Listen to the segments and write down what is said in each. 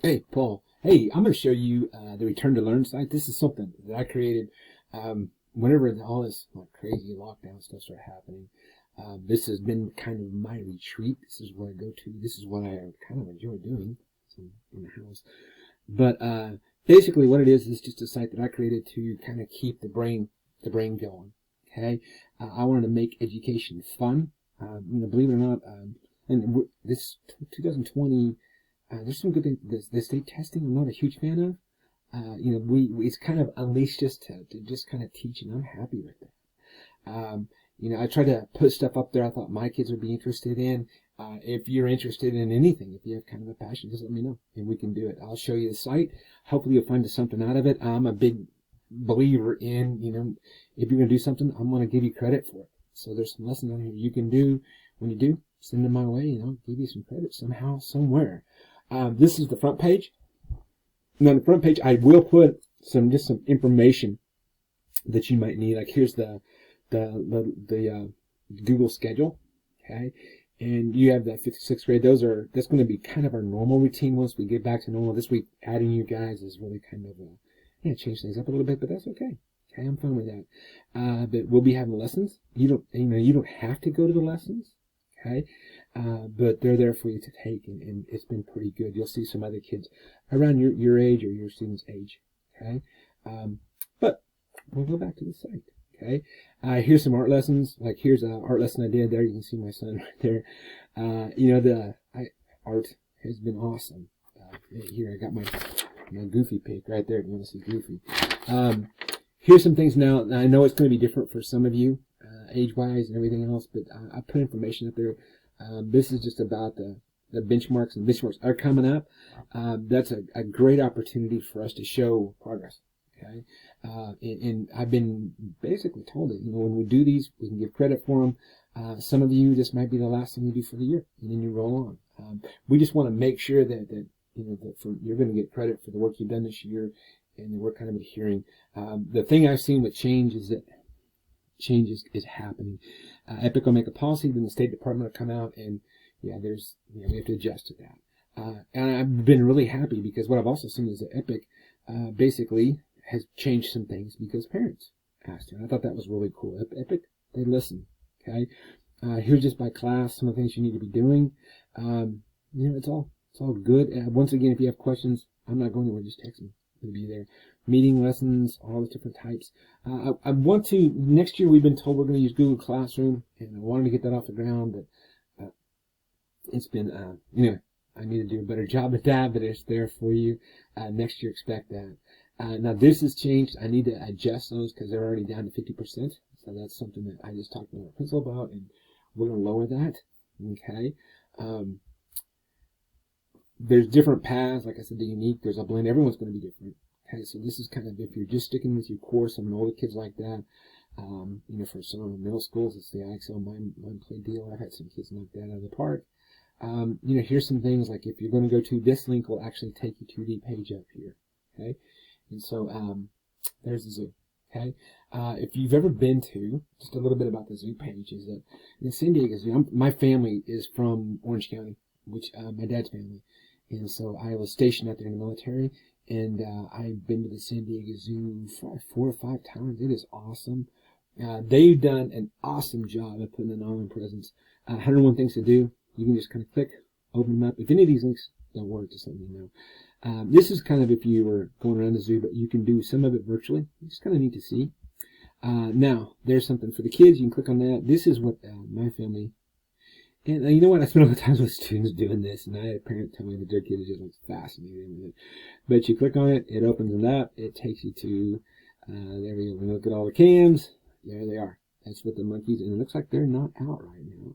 Hey, Paul. Hey, I'm going to show you the Return to Learn site. This is something that I created whenever all this crazy lockdown stuff started happening. This has been kind of my retreat. This is where I go to. This is what I kind of enjoy doing in the house. But basically, what it is just a site that I created to kind of keep the brain going. Okay, I wanted to make education fun. Believe it or not, this 2020. There's some good things. The state testing, I'm not a huge fan of. It's kind of unleashed us to just kind of teach, and I'm happy with it. I tried to put stuff up there I thought my kids would be interested in. If you're interested in anything, if you have kind of a passion, just let me know, and we can do it. I'll show you the site. Hopefully you'll find something out of it. I'm a big believer in, if you're going to do something, I'm going to give you credit for it. So there's some lessons on here you can do. When you do, send them my way, give you some credit somehow, somewhere. This is the front page. And on the front page, I will put just some information that you might need. Like here's the Google schedule, okay, and you have that 5th, 6th grade. That's going to be kind of our normal routine once we get back to normal. This week, adding you guys is really kind of change things up a little bit, but that's okay. Okay, I'm fine with that. But we'll be having lessons. You don't have to go to the lessons, okay, but they're there for you to take, and it's been pretty good. You'll see some other kids around your age or your student's age, okay. But we'll go back to the site. Okay, here's some art lessons. Like here's an art lesson I did there. You can see my son right there. Art has been awesome. Here I got my Goofy pic right there. If you want to see Goofy. Here's some things now. I know it's going to be different for some of you, age-wise and everything else, but I put information up there. This is just about the benchmarks, and benchmarks are coming up. That's a great opportunity for us to show progress. Okay, and I've been basically told that when we do these, we can give credit for them. Some of you, this might be the last thing you do for the year, and then you roll on. We just want to make sure that you're going to get credit for the work you've done this year, and that we're kind of adhering. The thing I've seen with change is that change is happening. Epic will make a policy, then the State Department will come out, and we have to adjust to that. And I've been really happy because what I've also seen is that Epic basically has changed some things because parents asked to. And I thought that was really cool. Epic, they listen. Okay, here's just by class some of the things you need to be doing. It's all good. Once again, if you have questions, I'm not going anywhere. Just text me. It'll be there. Meeting lessons, all the different types. I want to next year. We've been told we're going to use Google Classroom, and I wanted to get that off the ground, but it's been I need to do a better job at that. But it's there for you. Next year, expect that. Now this has changed. I need to adjust those because they're already down to 50%. So that's something that I just talked to my principal about, and we're going to lower that. Okay. There's different paths. Like I said, the unique. There's a blend. Everyone's going to be different. Okay. So this is kind of if you're just sticking with your course. Some older kids like that. For some of the middle schools, it's the IXL Mind Play deal. I've had some kids knock that out of the park. Here's some things like if you're going to go to this link, will actually take you to the page up here. Okay. And so there's the zoo. Okay, if you've ever been to, just a little bit about the zoo page is that in San Diego Zoo, my family is from Orange County, which my dad's family, and so I was stationed out there in the military, and I've been to the San Diego Zoo 4 or 5 times. It is awesome. They've done an awesome job of putting an online presence. 101 things to do. You can just kind of click, open them up. If any of these links don't work, just let me know. This is kind of if you were going around the zoo, but you can do some of it virtually. It's kind of neat to see. Now, there's something for the kids. You can click on that. This is what my family, and you know what? I spent a lot of time with students doing this, and I had a parent tell me that their kid is just fascinated with it. But you click on it, it opens it up, it takes you to, there we go. We look at all the cams. There they are. That's what the monkeys, and it looks like they're not out right now.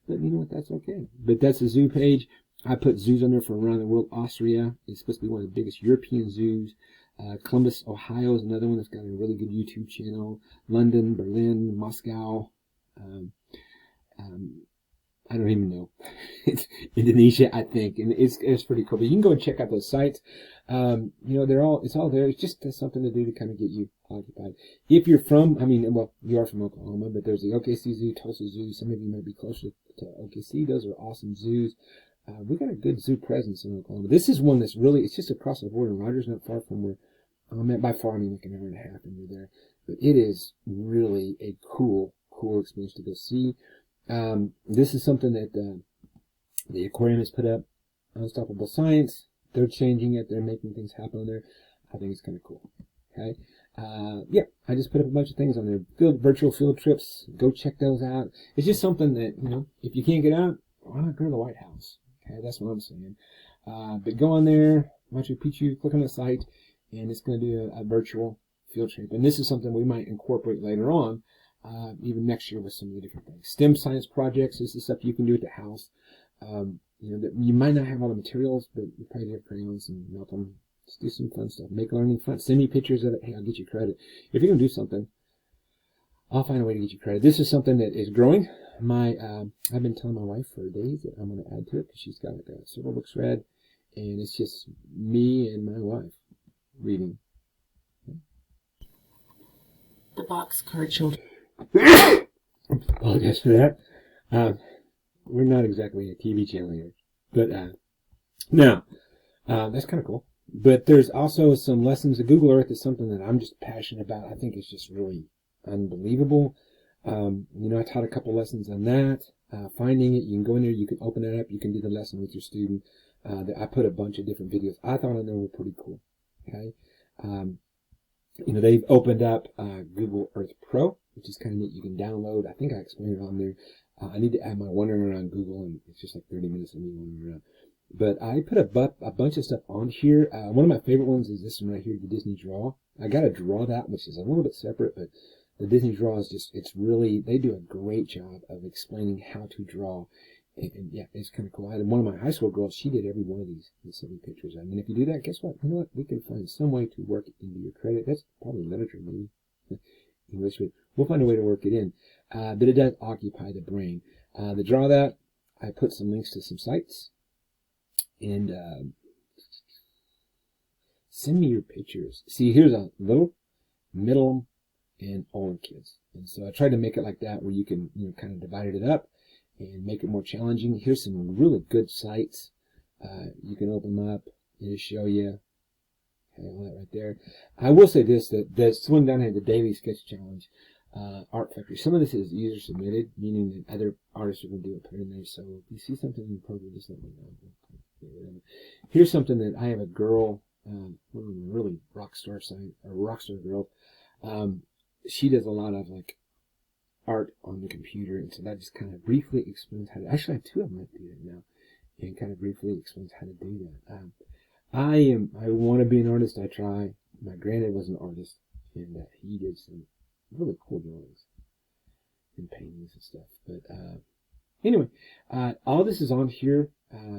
But you know what? That's okay. But that's the zoo page. I put zoos on there from around the world. Austria is supposed to be one of the biggest European zoos. Columbus, Ohio is another one that's got a really good YouTube channel. London, Berlin, Moscow. I don't even know. It's Indonesia, I think, and it's pretty cool. But you can go and check out those sites. It's all there. It's just something to do to kind of get you occupied. If you're from, you are from Oklahoma, but there's the OKC Zoo, Tulsa Zoo. Some of you might be closer to OKC. Those are awesome zoos. we got a good zoo presence in Oklahoma. This is one that's really, it's just across the border. Rogers, not far from where I'm at. By far, I mean like an hour and a half, and you're there. But it is really a cool experience to go see. This is something that the aquarium has put up. Unstoppable Science. They're changing it. They're making things happen on there. I think it's kind of cool. Okay. Yeah, I just put up a bunch of things on there. Virtual field trips. Go check those out. It's just something that, if you can't get out, why not go to the White House? Okay, that's what I'm saying. But go on there, Machu Picchu, click on the site, and it's going to do a virtual field trip. And this is something we might incorporate later on, even next year with some of the different things. STEM science projects. This is stuff you can do at the house. That you might not have all the materials, but you probably have crayons and melt them. Just do some fun stuff. Make learning fun. Send me pictures of it. Hey, I'll get you credit. If you're going to do something, I'll find a way to get you credit. This is something that is growing. I've been telling my wife for days that I'm going to add to it because she's got several books read, and it's just me and my wife reading. The Boxcar Children. Apologize for that. We're not exactly a TV channel here, but now that's kind of cool. But there's also some lessons. Google Earth is something that I'm just passionate about. I think it's just really unbelievable. I taught a couple lessons on that. Finding it, you can go in there, you can open it up, you can do the lesson with your student. I put a bunch of different videos I thought on there were pretty cool. Okay. They've opened up Google Earth Pro, which is kind of neat. You can download. I think I explained it on there. I need to add my wandering around Google, and it's just like 30 minutes of me wandering around. But I put a bunch of stuff on here. One of my favorite ones is this one right here, the Disney Draw. I got to draw that, which is a little bit separate, but the Disney Draw is just, they do a great job of explaining how to draw. And yeah, it's kind of cool. I had one of my high school girls, she did every one of these and sent me pictures. I mean, if you do that, guess what? You know what? We can find some way to work it into your credit. That's probably literature, maybe. English, but we'll find a way to work it in. But it does occupy the brain. To draw that, I put some links to some sites. And send me your pictures. See, here's a little, middle, and older kids. And so I tried to make it like that where you can, kind of divide it up and make it more challenging. Here's some really good sites. You can open them up. It'll show you. Okay, all that right there. I will say this, that this one down here, the Daily Sketch Challenge, Art Factory. Some of this is user submitted, meaning that other artists are going to do it, put it in there. So if you see something in the program, just let me know. Here's something that I have a girl, really rock star girl. She does a lot of art on the computer, and so that just kind of briefly explains how to. Actually, I have two of them that do that now, and kind of briefly explains how to do that. I want to be an artist. I try. My granddad was an artist, and he did some really cool drawings and paintings and stuff. But anyway, all this is on here.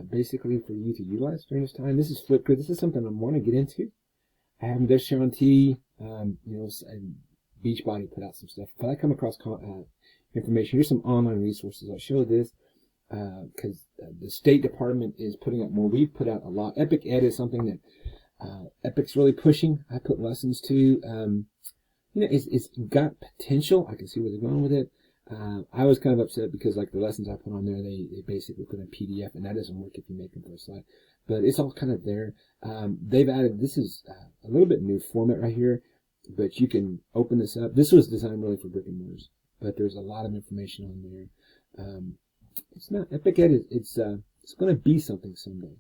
Basically for you to utilize during this time. This is Flipgrid. This is something I want to get into. I have there's Sean T. Beachbody put out some stuff. If I come across information, here's some online resources. I'll show this because the State Department is putting out more. We've put out a lot. Epic Ed is something that Epic's really pushing. I put lessons to. It's got potential. I can see where they're going with it. I was kind of upset because the lessons I put on there, they basically put in PDF, and that doesn't work if you make them for a slide. But it's all kind of there. They've added, this is a little bit new format right here, but you can open this up. This was designed really for brick and mortars, but there's a lot of information on there. It's not Epic Ed. It's going to be something someday.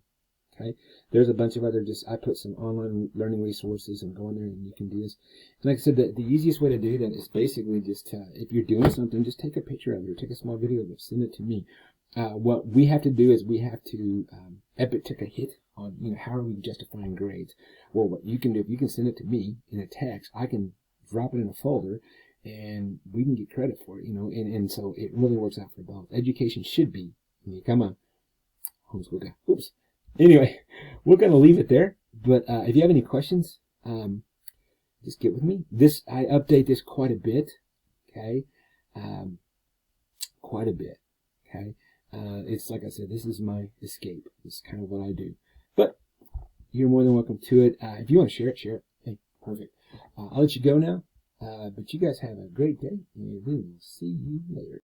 Okay, there's a bunch of other I put some online learning resources and go in there and you can do this. And like I said, the easiest way to do that is basically just if you're doing something, just take a picture of it or take a small video of it, send it to me. What we have to do is we have to Epic took a hit on how are we justifying grades. Well, what you can do, if you can send it to me in a text, I can drop it in a folder and we can get credit for it. And so it really works out for both. Education should be. I'm a homeschool guy. Oops. Anyway, we're going to leave it there. But if you have any questions, just get with me. I update this quite a bit. Okay, quite a bit. Okay, it's like I said, this is my escape. This is kind of what I do. But you're more than welcome to it. If you want to share it, share it. Hey, perfect. I'll let you go now. But you guys have a great day, and we will see you later.